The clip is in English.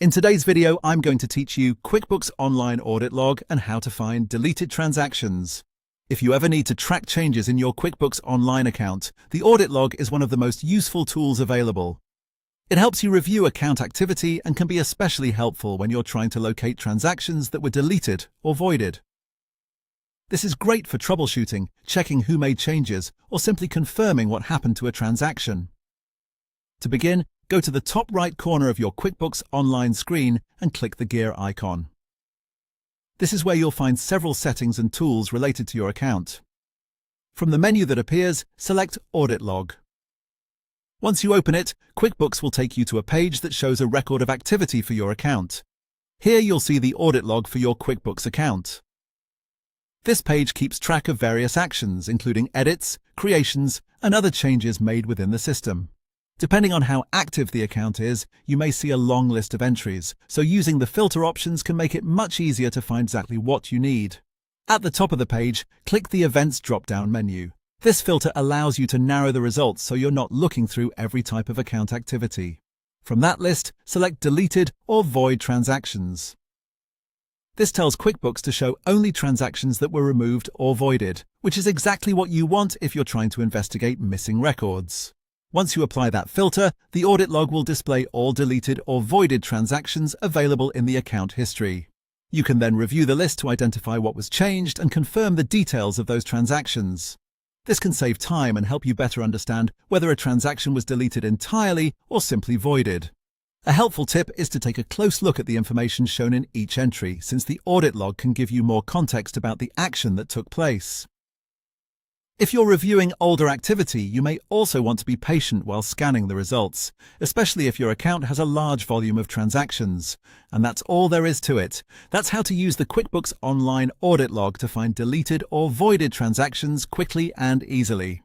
In today's video, I'm going to teach you QuickBooks Online Audit Log and how to find deleted transactions. If you ever need to track changes in your QuickBooks Online account, the Audit Log is one of the most useful tools available. It helps you review account activity and can be especially helpful when you're trying to locate transactions that were deleted or voided. This is great for troubleshooting, checking who made changes, or simply confirming what happened to a transaction. To begin, go to the top right corner of your QuickBooks Online screen and click the gear icon. This is where you'll find several settings and tools related to your account. From the menu that appears, select Audit Log. Once you open it, QuickBooks will take you to a page that shows a record of activity for your account. Here you'll see the audit log for your QuickBooks account. This page keeps track of various actions, including edits, creations, and other changes made within the system. Depending on how active the account is, you may see a long list of entries, so using the filter options can make it much easier to find exactly what you need. At the top of the page, click the Events drop-down menu. This filter allows you to narrow the results so you're not looking through every type of account activity. From that list, select Deleted or Void Transactions. This tells QuickBooks to show only transactions that were removed or voided, which is exactly what you want if you're trying to investigate missing records. Once you apply that filter, the audit log will display all deleted or voided transactions available in the account history. You can then review the list to identify what was changed and confirm the details of those transactions. This can save time and help you better understand whether a transaction was deleted entirely or simply voided. A helpful tip is to take a close look at the information shown in each entry, since the audit log can give you more context about the action that took place. If you're reviewing older activity, you may also want to be patient while scanning the results, especially if your account has a large volume of transactions. And that's all there is to it. That's how to use the QuickBooks Online Audit Log to find deleted or voided transactions quickly and easily.